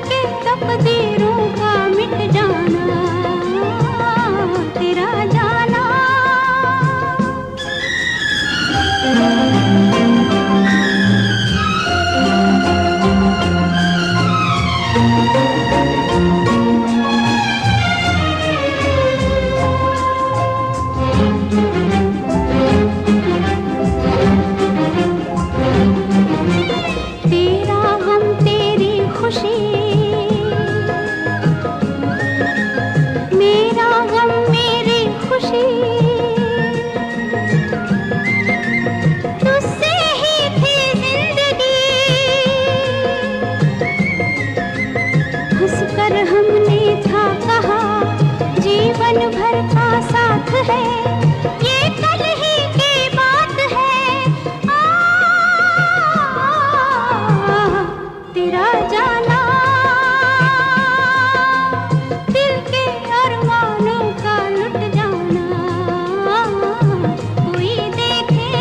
के तकदीरों का मिट जाना, तेरा जाना। तेरा गम तेरी खुशी, मेरा गम मेरी खुशी, तुझसे ही थी जिंदगी। हंसकर हमने था कहा जीवन भर का साथ है, ये कल ही की बात है। तेरा जाना, दिल के अरमानों का लुट जाना। कोई देखे,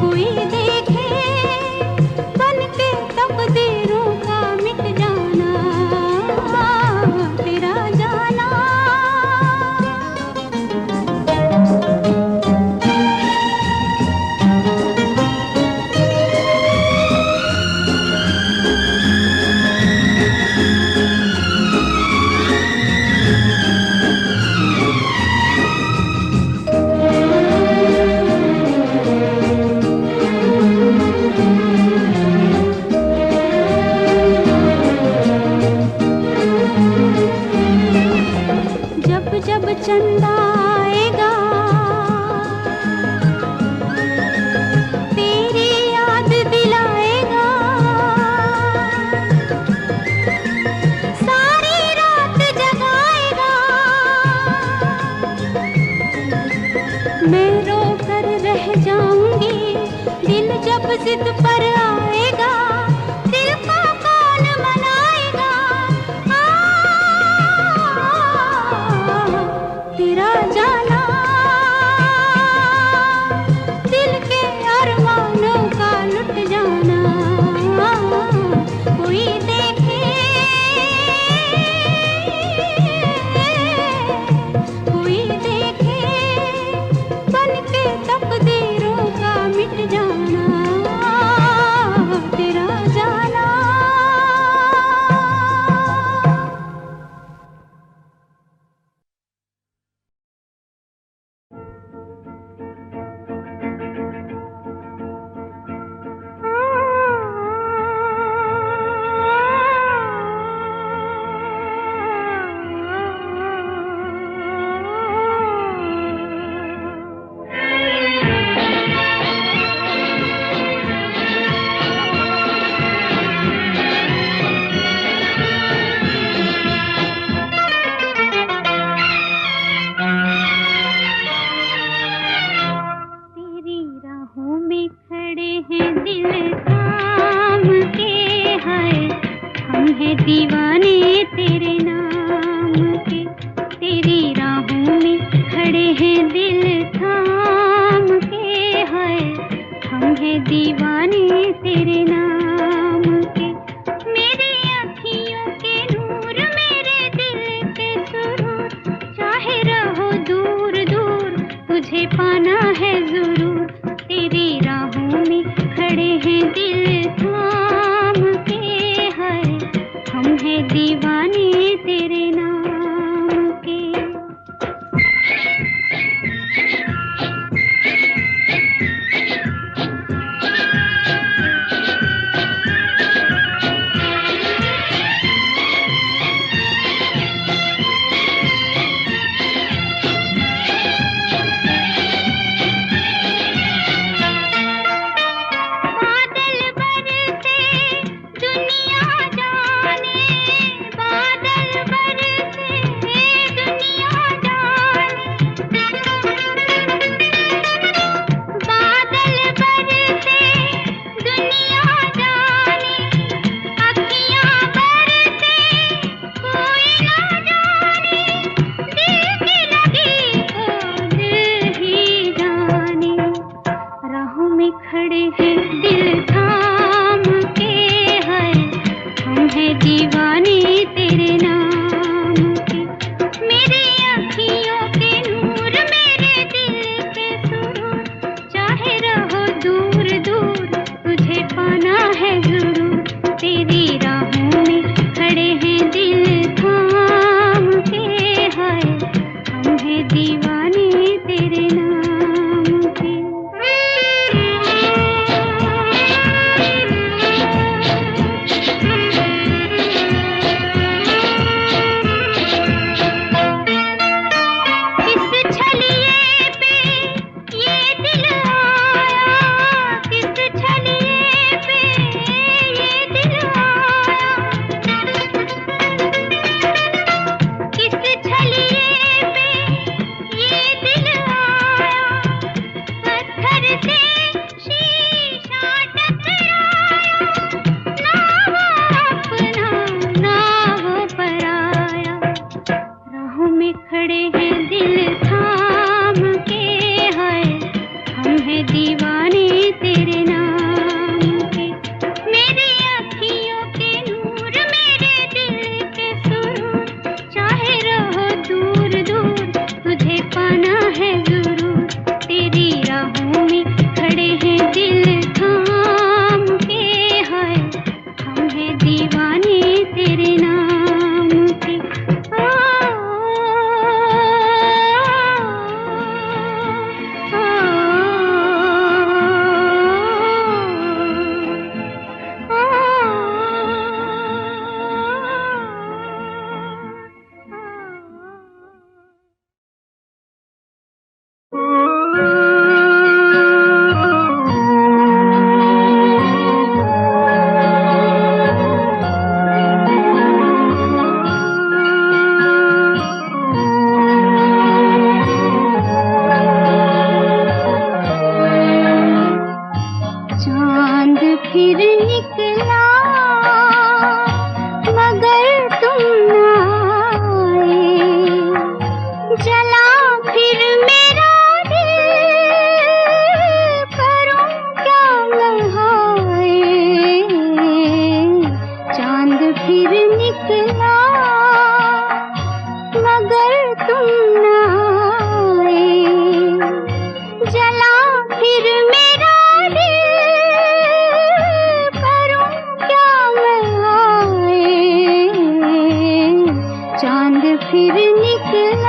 कोई देखे, बन के तकदीरों का मिट जाना, तेरा जाना। जब जब चंदा आएगा तेरी याद दिलाएगा, सारी रात जगाएगा। मैं रो कर रह जाऊंगी, दिल जब जिद पर आएगा, दिल को कौन मनाएगा। तेरा जाना, दिल के अरमानों का लुट जाना। कोई देखे, कोई देखे, बन के तकदीरों का मिट जाना, तेरा जाना। तेरी राहों में खड़े हैं दिल थाम के, हाय हम हैं दीवाने तेरे नाम के। तेरी राहों में खड़े हैं दिल थाम के, हाय हम हैं दीवाने तेरे नाम के। मेरी अखियों के नूर, मेरे दिल के सुरूर, चाहे रहो दूर दूर तुझे पाना है जरूर। तेरी राहों में खड़े हैं दिल थाम के, हाय हम हैं दीवाने तेरे नाम के। बादल फिर निकला मगर तुम न आए। जला फिर मेरा दिल, करूं क्या मैं हाय। चांद फिर निकला मगर तुम न आए। जला फिर मेरा दिल, करूं क्या मैं हाय। चांद फिर निकला।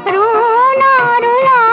रोना रुला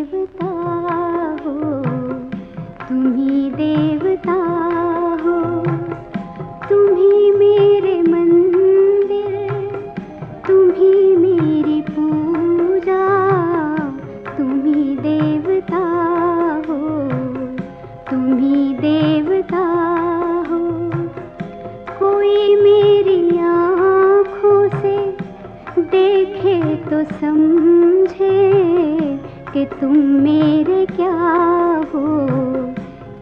देवता हो, तुम ही देवता हो, तुम ही मेरे मंदिर, तुम ही मेरी पूजा, तुम ही देवता हो, तुम ही देवता हो। कोई मेरी आँखों से देखे तो समझे कि तुम मेरे क्या हो,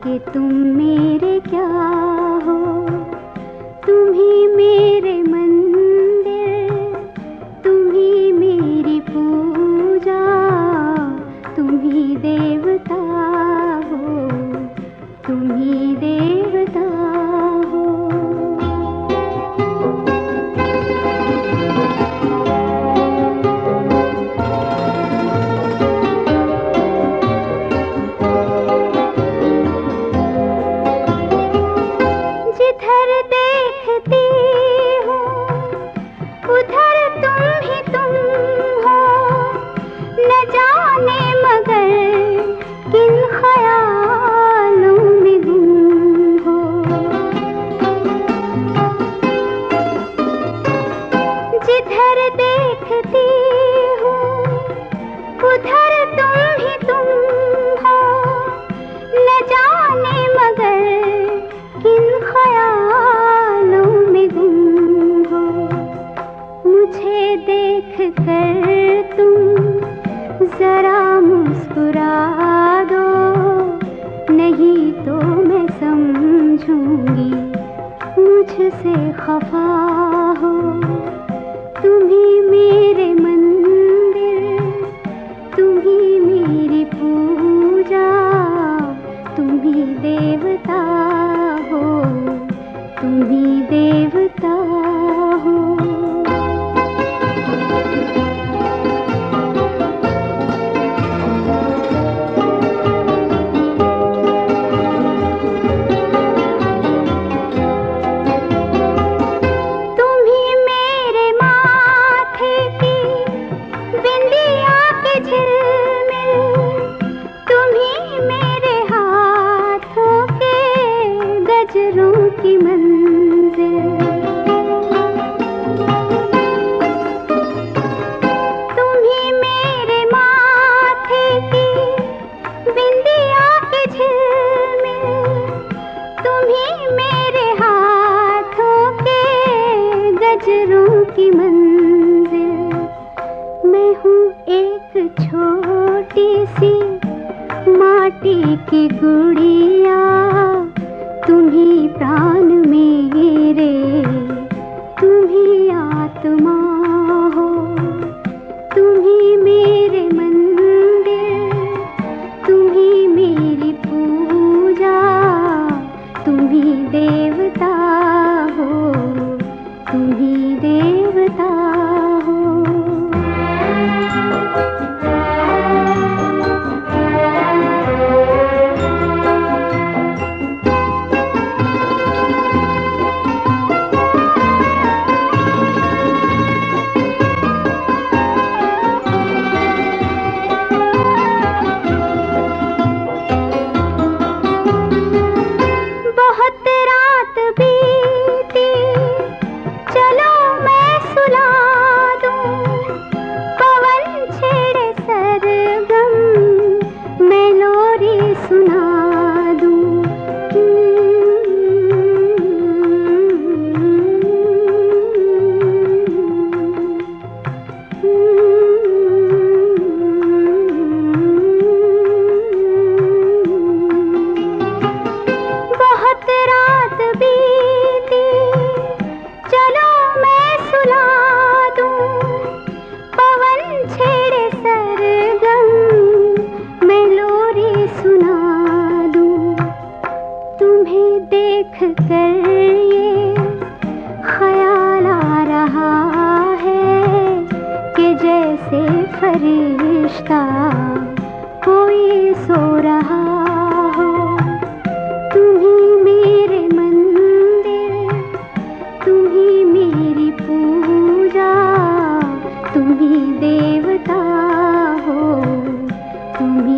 कि तुम मेरे क्या हो। तुम ही मेरे मंदिर, तुम ही मेरी पूजा, तुम ही देवता हो, तुम ही देवता हो। जिधर देखती हूँ उधर तुम ही तुम हो, न जाने मगर किन ख्यालों में गुम हो। जिधर देखती हूँ उधर तुम ही तुम हो, न जाने मगर किन ख्यालों में गुम हो। मुझे देख कर तुम जरा मुस्कुरा दो, नहीं तो मैं समझूंगी मुझसे खफा हो। तुम ही मेरे मंदिर, तुम ही मेरी पूजा, तुम ही देवता हो, तुम ही देवता हो। तुम ही मेरे माथे की बिंदिया की झिलमिल, तुम ही मेरे हाथों के गजरों की मंजिल। तुम ही मेरे माथे की बिंदिया की झिलमिल, तुम ही मेरे हाथों के गजरों की मंजिल। मैं हूँ एक छोटी सी माटी की गुड़िया, तुम ही प्राण मेरे, तुम ही आत्मा हो। तुम ही मेरे मंदिर, तुम ही मेरी पूजा, तुम ही देवता हो, तुम ही देवता हो। बहुत रात बीती, चलो मैं सुला दूं, पवन छेड़े सरगम, मैं लोरी सुना दूं। बहुत रात बीती, चलो मैं सुला दूं, पवन छेड़े सरगम, मैं लोरी सुना दूं। तुम्हें देख कर ये ख्याल आ रहा है कि जैसे फरिश्ता कोई सो रहा हो। तुम ही मेरे मंदिर, तुम ही मेरी पूजा, तुम ही देवता हो, तुम ही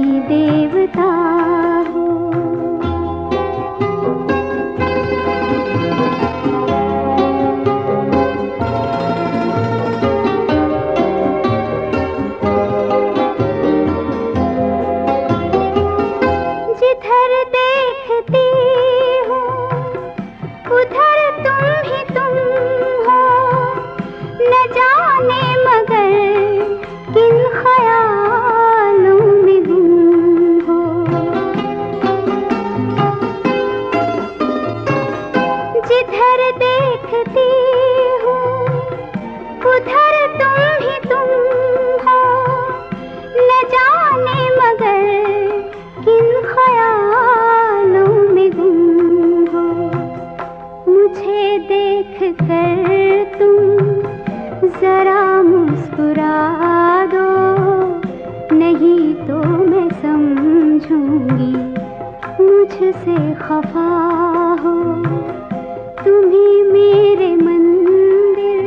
पूछूंगी मुझसे खफा हो। तुम ही मेरे मंदिर,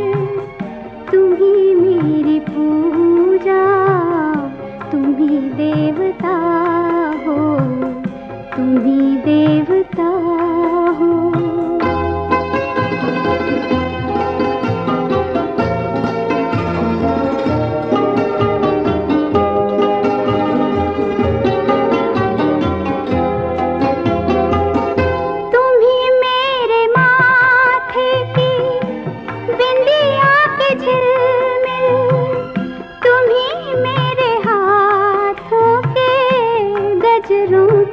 तुम ही मेरी पूजा, तुम ही देवता हो, तुम ही देवता हो।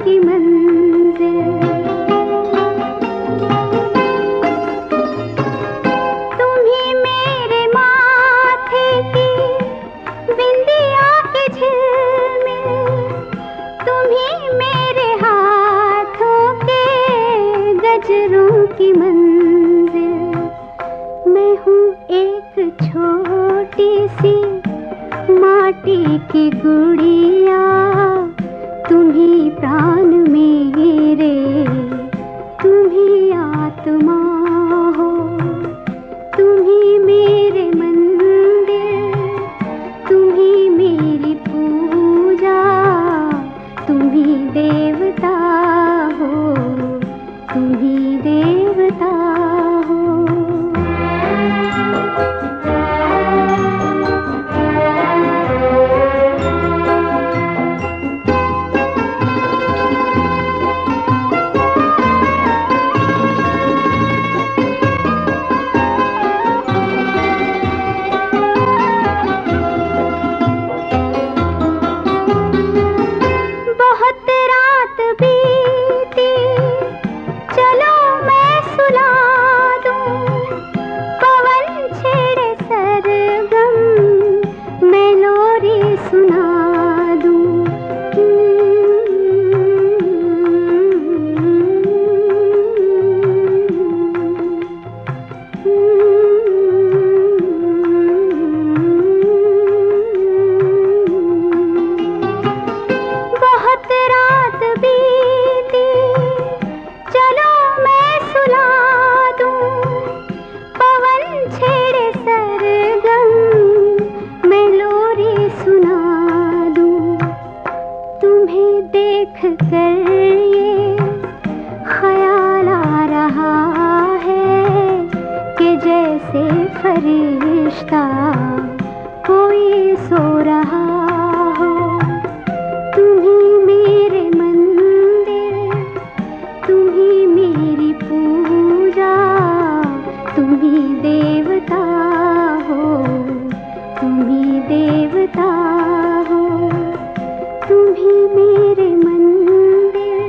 की मंजिल तुम ही मेरे माथे की बिंदिया के झिलमिल, तुम ही मेरे हाथों के गजरों की मंजिल। मैं हूँ एक छोटी सी माटी की गुड़िया, तुम ही प्राण मेरे, तुम ही आत्मा हो। तुम ही मेरे मंदिर, तुम ही मेरी पूजा, तुम ही देवता हो, तुम ही देवता हो। देख कर ये ख्याल आ रहा है कि जैसे फरिश्ता कोई सो रहा हो। तुम ही मेरे मंदिर, तुम ही मेरी पूजा, तुम ही देवता हो, तुम ही देवता हो। तुम ही मेरे मंदिर,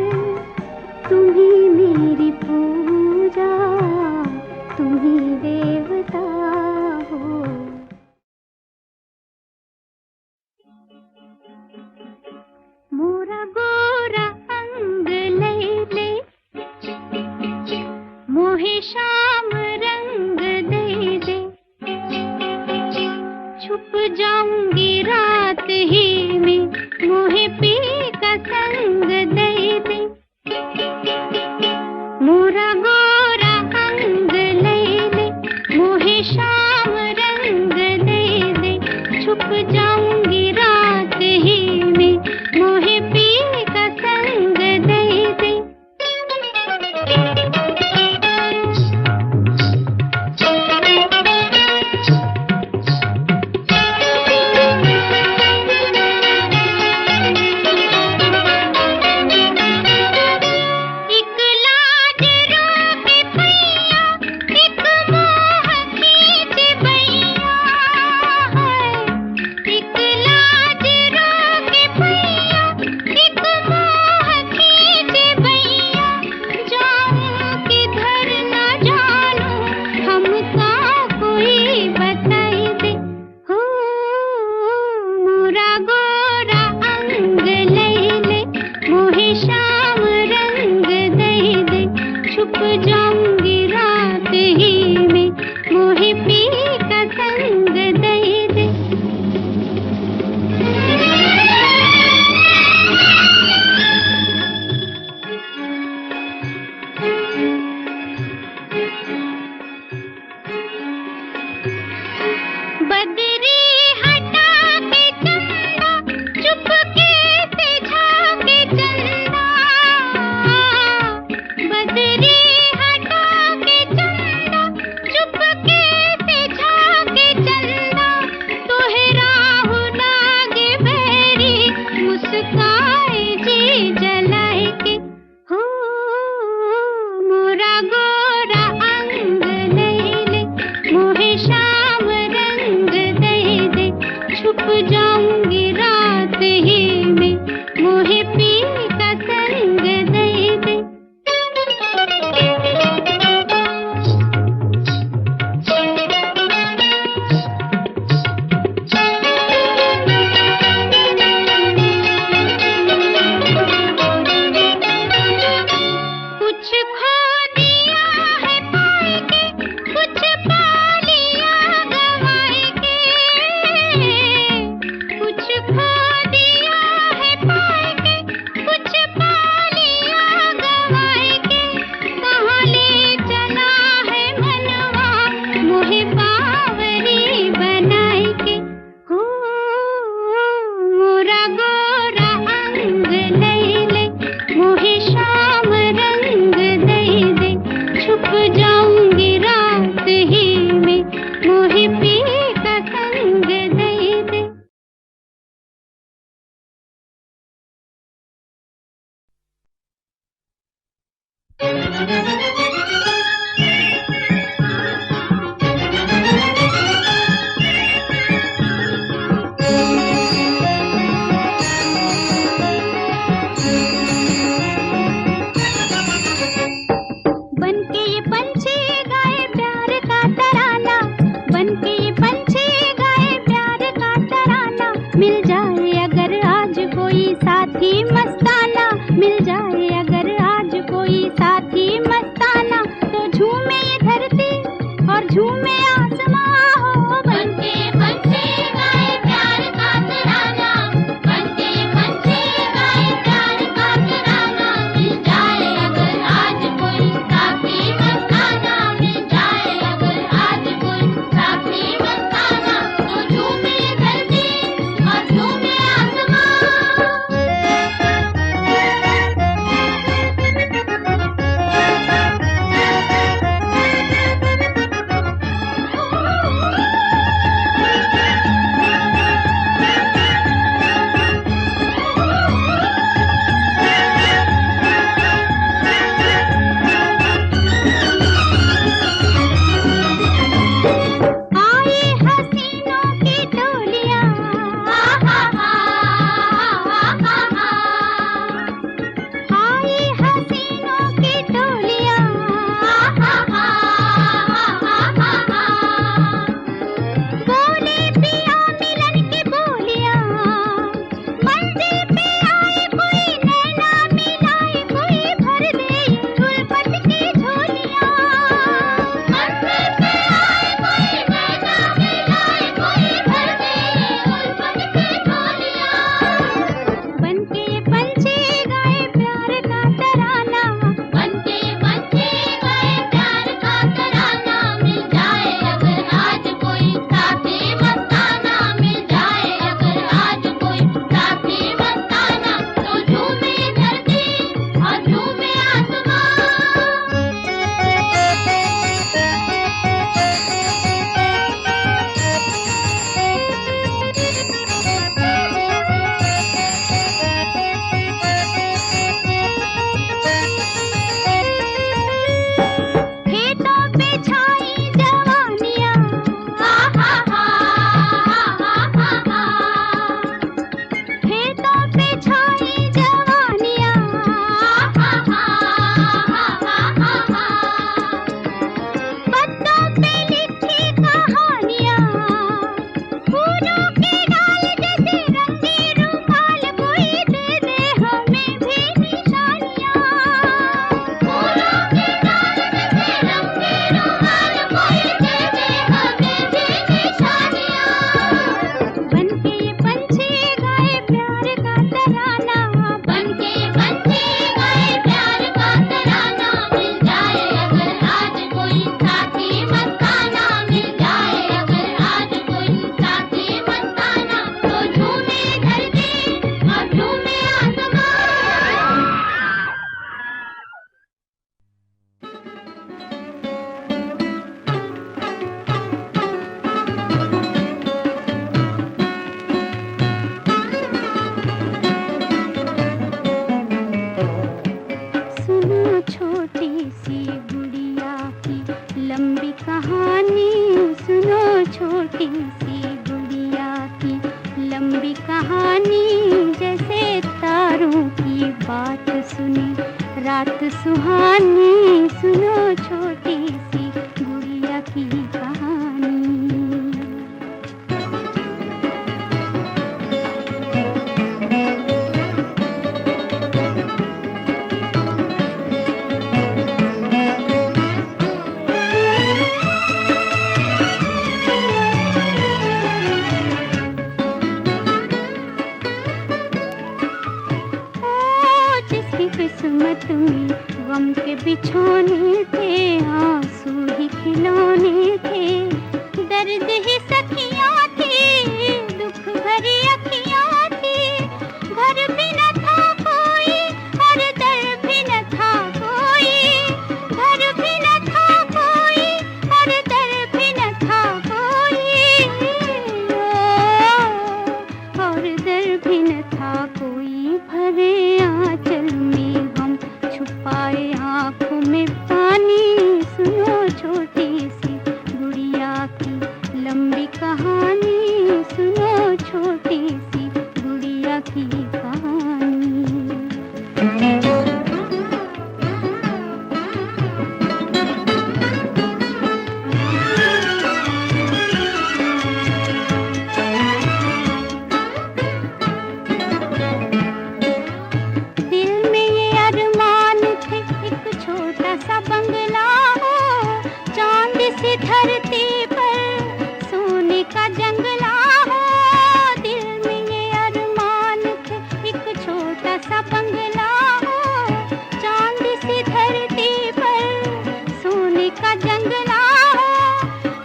कोई भरे आंचल में हम छुपाए आंखों में की कहानी। दिल में ये अरमान थे एक छोटा सा बंगला हो, चांद सी धरती पर सोने का जंगला हो। दिल में ये अरमान थे एक छोटा सा बंगला हो, चांद सी धरती पर सोने का जंगला हो।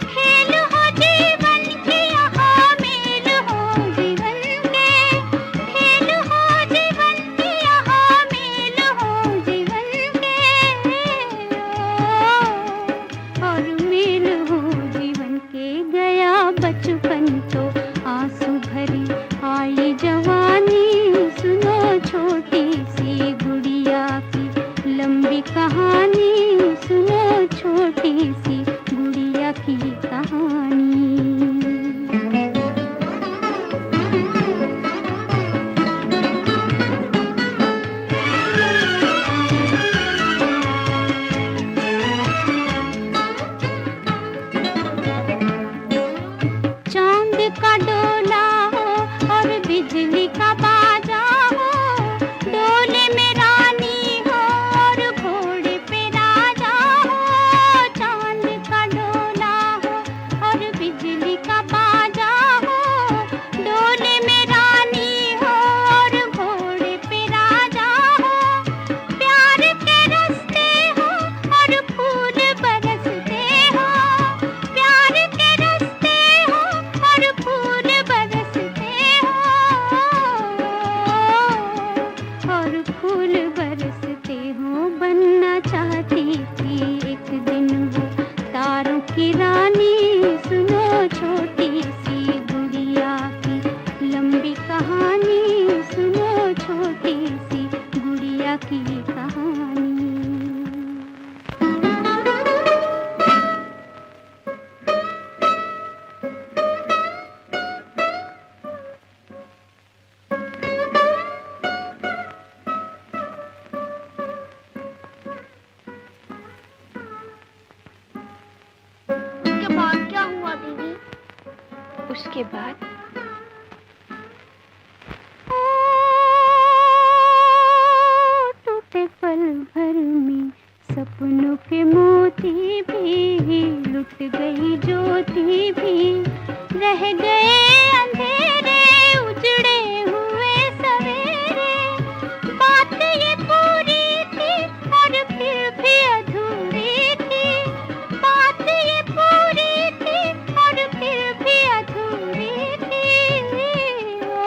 खेल हो जीवन के यहाँ मेल हो जीवन के, खेल हो जीवन के यहाँ मेल हो जीवन के, और मेल हो जीवन के। गया बचपन तो आंसू भरी आई जवानी, सुनो छोटी सी गुड़िया की लंबी कहानी, सुनो छोटी सी गुड़िया की कहानी। चांद का डोला हो और बिजली का बाजा हो, डोले में रानी हो और घोड़े पे राजा हो। चांद का डोला हो और बिजली का बाजा हो, डोले में रानी हो और घोड़े पे राजा हो। प्यार के रास्ते हो और फूल बरसते हो, प्यार के रास्ते हो और फूल बरसते हो, और फूल बरसते हो। बनना चाहती थी एक दिन वो तारों की रानी, सुनो छोटी सी गुड़िया की लंबी कहानी, सुनो छोटी सी गुड़िया की कहानी। उसके बाद क्या हुआ दीदी? उसके बाद ओ, टूटे पल भर में सपनों के मोती भी, लुट गई ज्योति भी, रह गए अंधेरे उजड़े हुए सवेरे। बात ये पूरी थी और फिर भी अधूरी थी, बात ये पूरी थी और फिर भी अधूरी थी। ओ,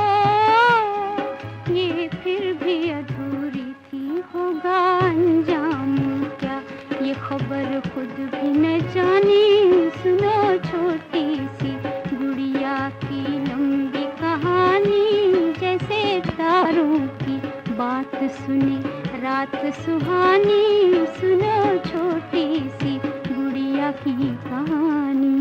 ये फिर भी अधूरी थी। होगा अंजाम क्या ये खबर खुद भी न जानी, सुनो छोटी सी गुड़िया की लंबी कहानी। जैसे तारों की बात सुने रात सुहानी, सुनो छोटी सी गुड़िया की कहानी।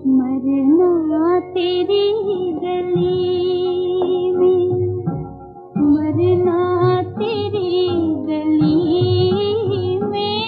मरना तेरी गली में, मरना तेरी गली में,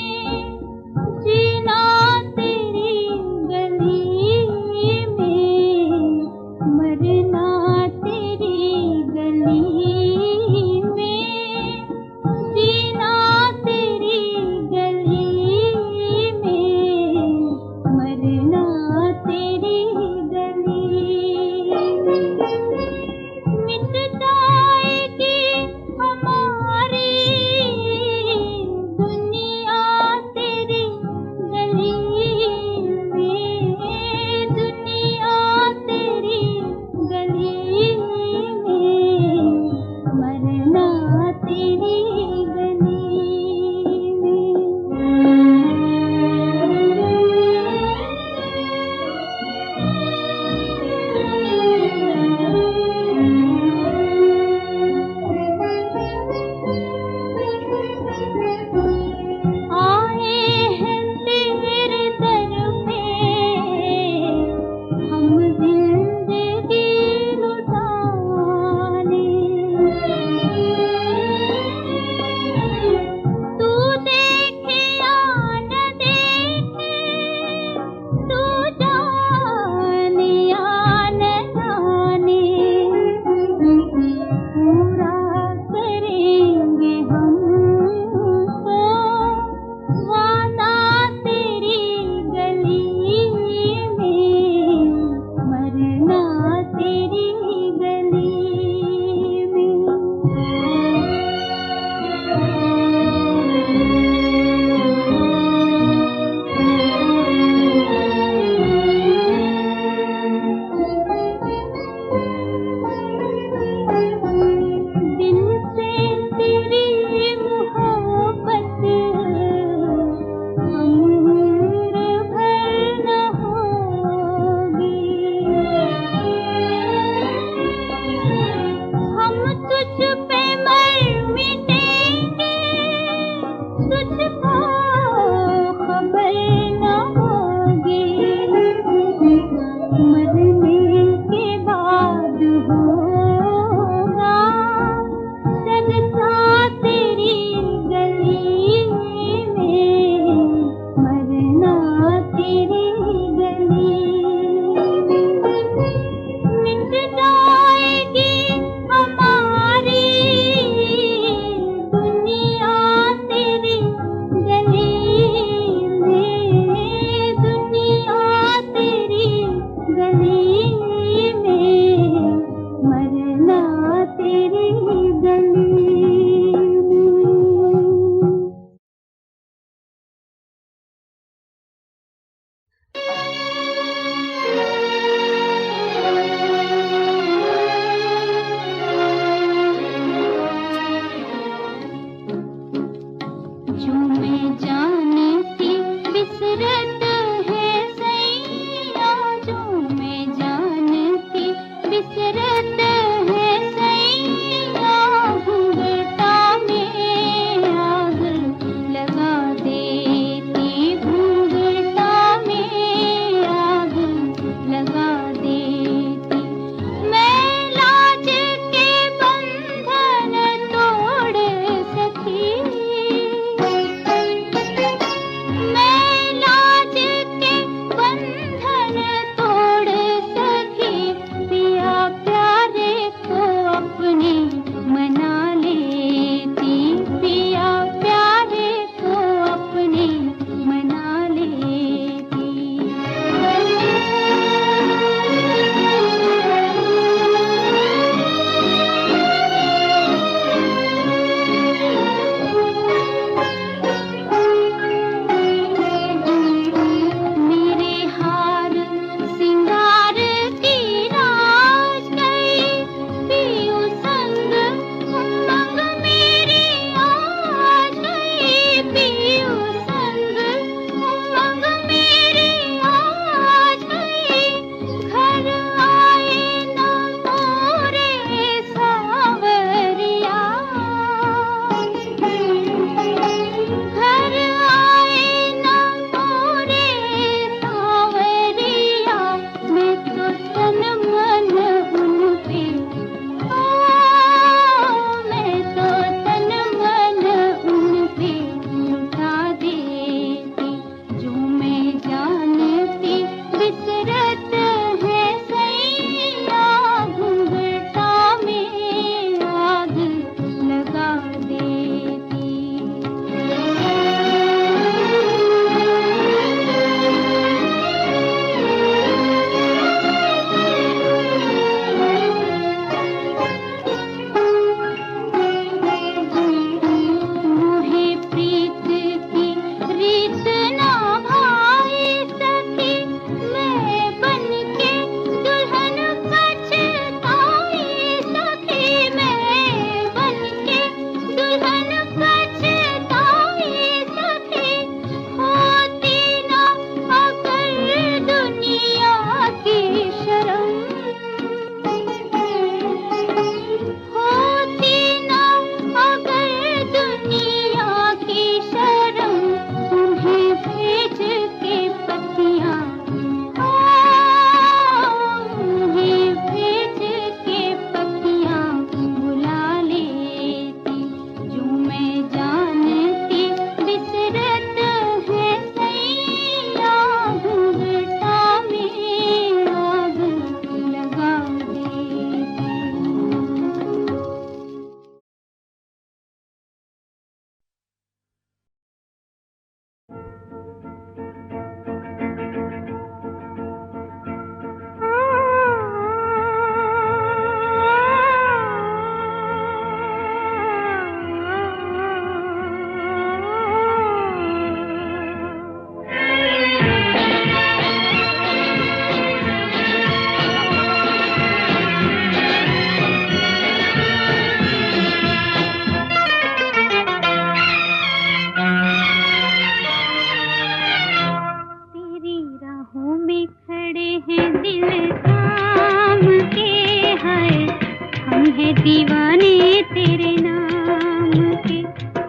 हैं दीवाने तेरे नाम के,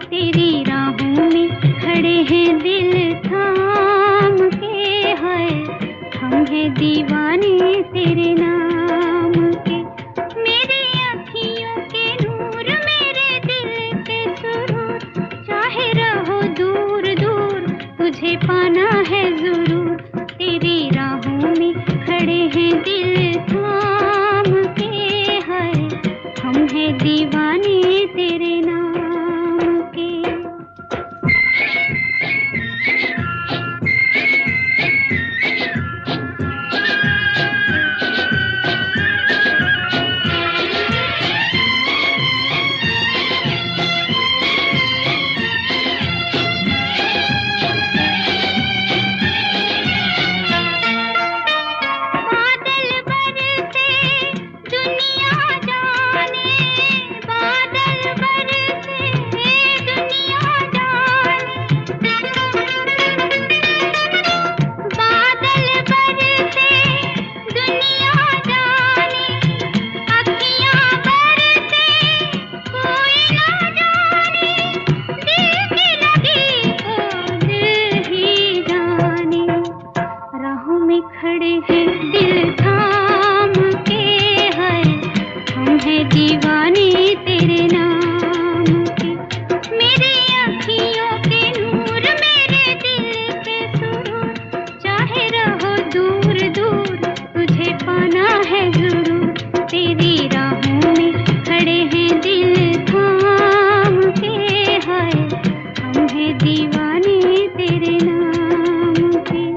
तेरी राहों में खड़े हैं दिल थाम के, हाय हम हैं दीवाने तेरे नाम के। मेरी अखियों के नूर, मेरे दिल के सुरूर, चाहे रहो दूर दूर तुझे पाना है जरूर, तेरी राहों में खड़े हैं दिल थाम के, हाय हम हैं दीवाने तेरे नाम के। खड़े हैं दिल थाम के, हाय हम हैं दीवाने तेरे नाम के। मेरी अखियों के नूर, मेरे दिल के सुरूर, चाहे रहो दूर दूर तुझे पाना है जरूर, तेरी राहों में खड़े हैं दिल थाम के, हाय हम हैं दीवाने तेरे नाम के।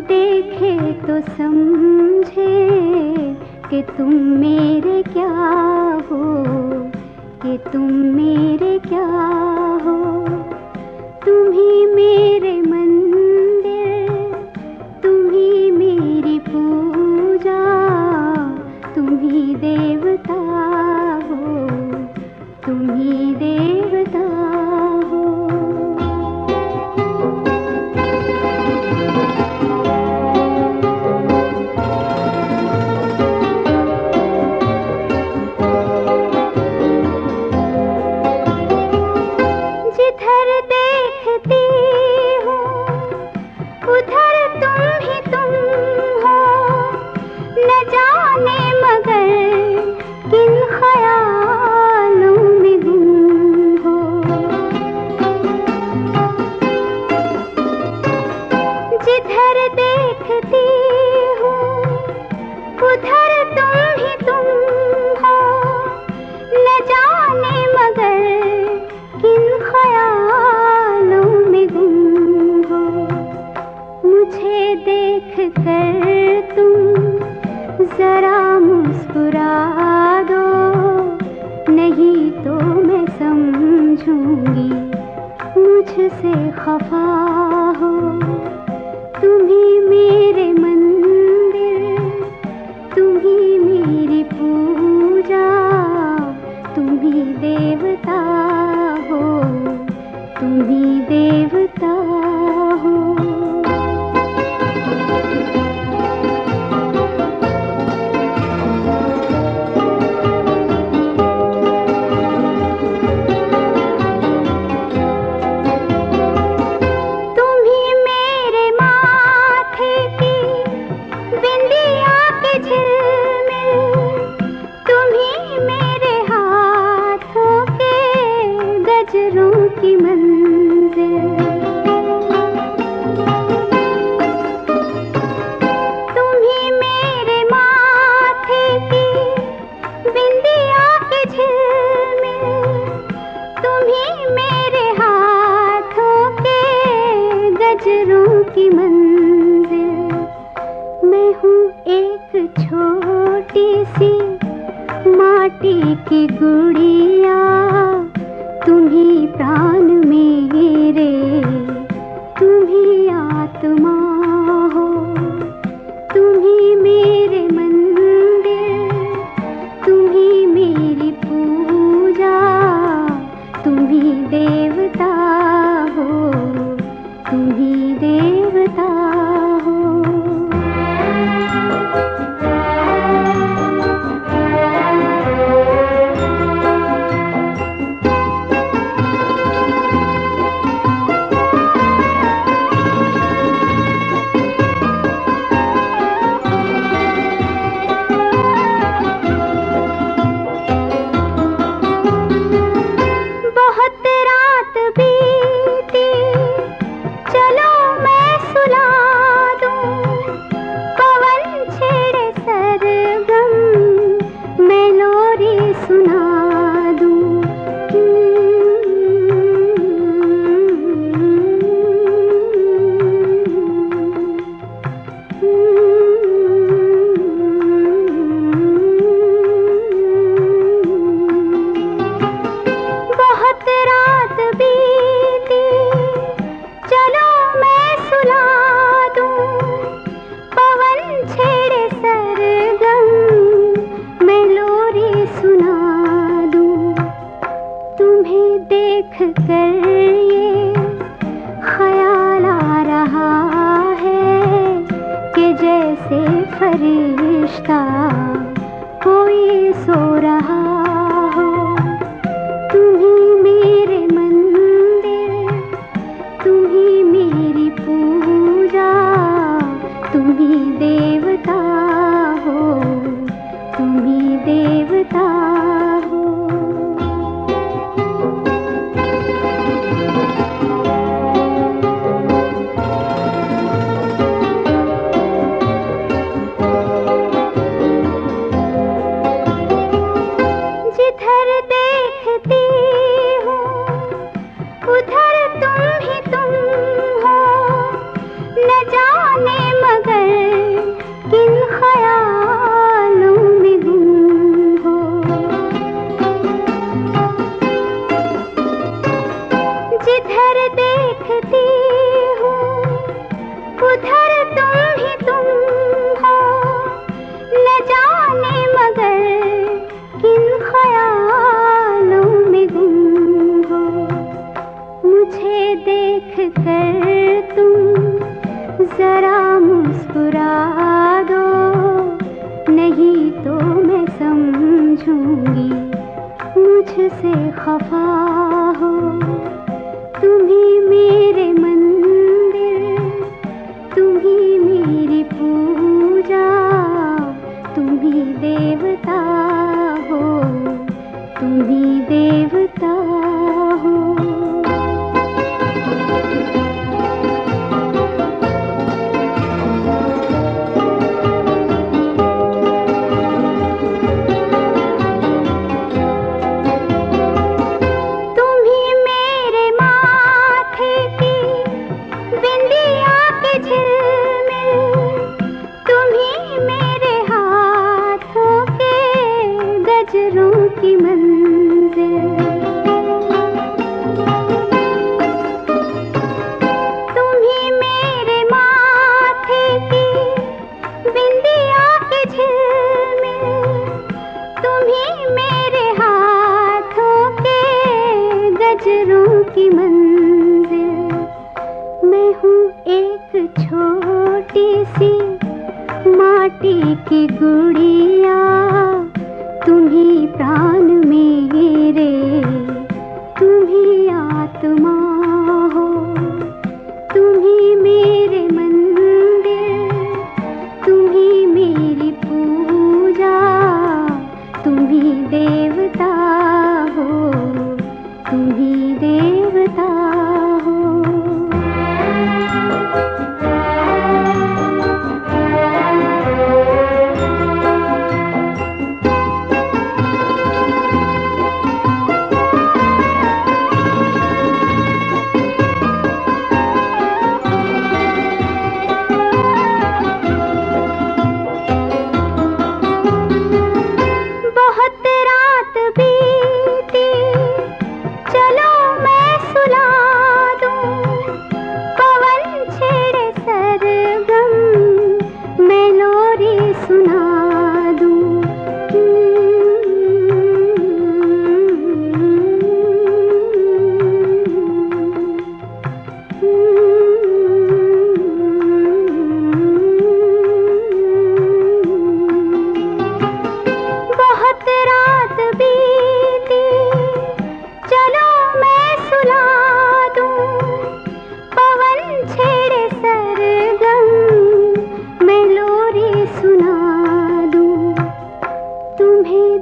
देखे तो समझे कि तुम मेरे क्या हो, कि तुम मेरे क्या हो। तुम ही मेरे मंदिर, तुम ही मेरी पूजा, तुम ही देवता हो, तुम ही देवता हो। जिधर देखती हूँ उधर तुम ही तुम हो, न जाने मगर किन ख्यालों में गुम हो। जिधर देखती हूँ उधर तुम ही तुम हो, न जाने मगर किन ख्यालों में गुम हो। मुझे देख कर तुम जरा मुस्कुरा दो, नहीं तो मैं समझूंगी मुझसे खफा हो। तुम ही मेरे मंदिर, तुम ही मेरी पूजा, तुम ही देवता हो, तुम ही देवता हो। तुम ही मेरे माथे की बिंदिया की झिलमिल, तुम ही मेरे हाथों के गजरों की मंजिल। तुम ही मेरे माथे की बिंदिया की झिलमिल, तुम ही मेरे हाथों के गजरों की मंजिल। मैं हूँ एक छोटी सी माटी की गुड़िया, तुम ही प्राण मेरे, तुम ही आत्मा हो। तुम ही मेरे मंदिर, तुम ही मेरी पूजा, तुम ही देवता हो, तुम ही देवता हो। बहुत रात बीती, चलो मैं सुला दूं, पवन छेड़े सरगम, मैं लोरी सुना दूं। बहुत रात बीती, चलो मैं सुला दूं, पवन छेड़े सरगम, मैं लोरी सुना दूं। तुम्हें देख कर ये ख्याल आ रहा है कि जैसे फरिश्ता कोई सो रहा हो। तुम ही मेरे मंदिर, तुम ही मेरी पूजा, तुम ही देवता हो, तुम ही देवता हो। पूजा, तुम ही देवता हो, तुम ही देवता हो। की मंजिल तुम ही मेरे माथे की बिंदिया के झिलमिल, तुम ही मेरे हाथों के गजरों की मंजिल। मैं हूँ एक छोटी सी माटी की गुड़िया, तुम ही प्राण मेरे, तुम ही आत्मा हो, तुम ही मेरे मंदिर, तुम ही मेरी पूजा, तुम ही देवता हो, तुम ही देवता हो।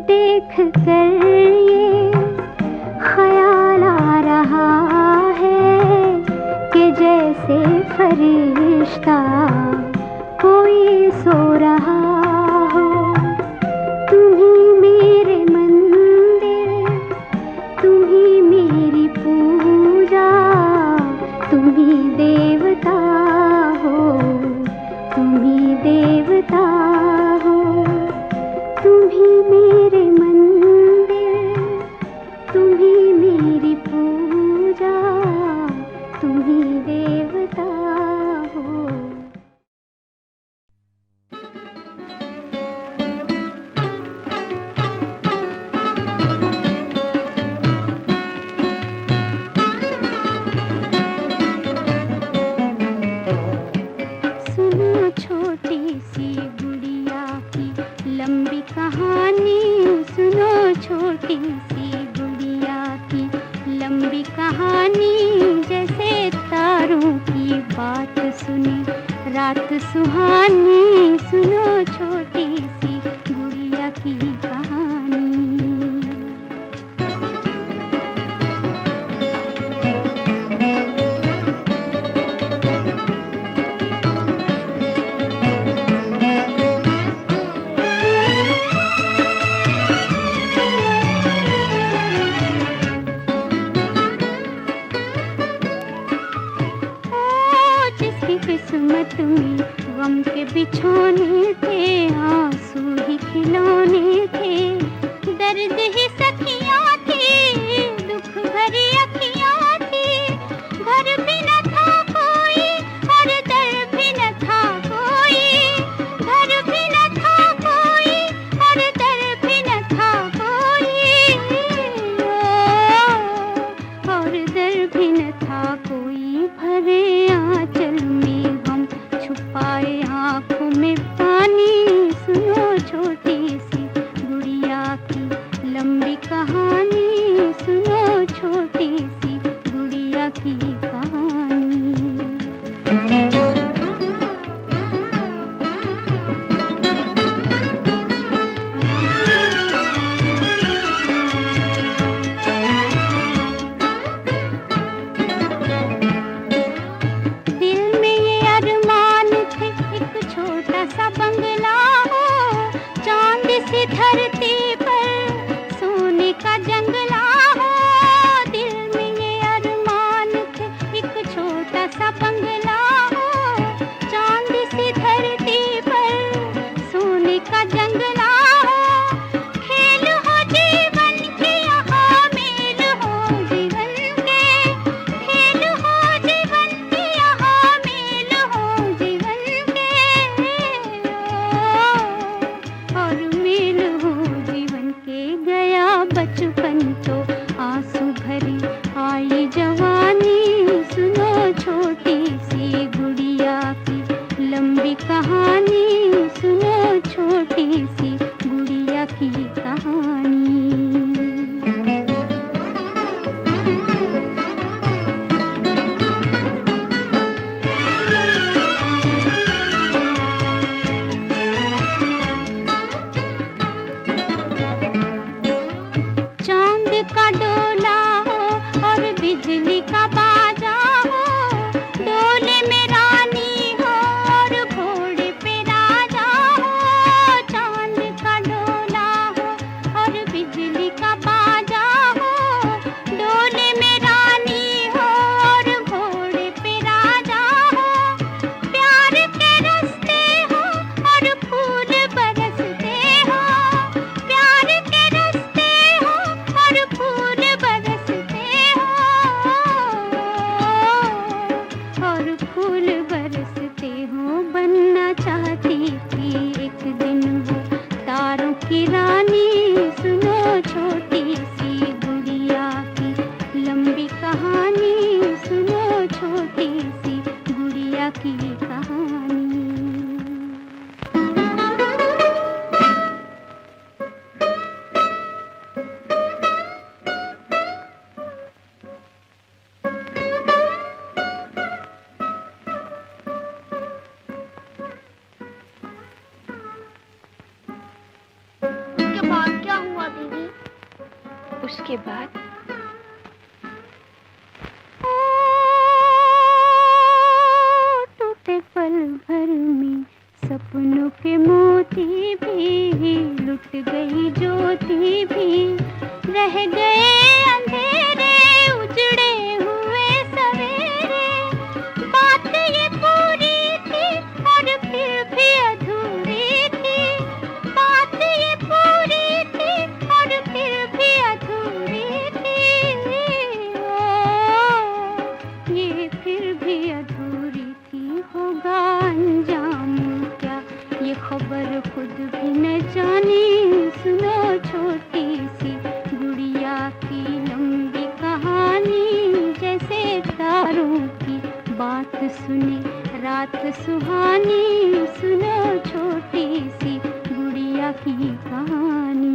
देख कर ये ख्याल आ रहा है कि जैसे फरिश्ता कोई सो रहा हो। तुम ही मेरे मंदिर, तुम ही मेरी पूजा, तुम ही देवता हो, तुम ही देवता हो। तुम ही मेरे मंदिर, तुम ही मेरी पूजा, तुम ही देवता हो। सुनो छोटी सी गुड़िया की लंबी कहानी, सुनो छोटी सी गुड़िया की लंबी कहानी। जैसे तारों की बात सुनी रात सुहानी, सुनो छोटी सी गुड़िया की कहानी। किस्मत में गम के बिछोने थे, आंसू ही खिलौने थे, दर्द ही सखियाँ थी, दुख भरी अखियाँ थी। घर भी न था कोई और दर भी न था कोई, घर भी न था कोई और दर भी न था कोई, और दर भी न था कोई। भरे आंचल में हम छुपाए आँखों में पानी, सुनो छोटी सी गुड़िया की लंबी कहानी, सुनो छोटी सी गुड़िया की कहानी। लंबी कहानी सुनो, छोटी सी गुड़िया की कहानी। चांद का डोला हो और बिजली का बाजा हो, डोले में रानी हो और घोड़े पे राजा हो। चांद का डोला हो और बिजली का बाजा हो, डोले में रानी हो और घोड़े पे राजा हो। प्यार के रास्ते हो और फूल बरसते हो, प्यार के रास्ते हो और फूल बरसते हो, और फूल बरसते हो। बनना चाहती थी एक दिन वो तारों की रानी, सुनो छोटी सी गुड़िया की लंबी कहानी, सुनो छोटी सी गुड़िया की कहानी। उसके बाद क्या हुआ दीदी? उसके बाद टूटे पल भर में सपनों के मोती भी, लुट गई ज्योति भी, रह गए अंधेरे उजड़े हुए सवेरे। बात ये पूरी थी और फिर भी अधूरी थी, बात ये पूरी थी और फिर भी अधूरी थी। ओ, ये फिर भी अधूरी थी। होगा अंजाम क्या ये खबर खुद भी न जानी, सुनो छोटी सी गुड़िया की लंबी कहानी। जैसे तारों की बात सुने रात सुहानी, सुनो छोटी सी गुड़िया की कहानी।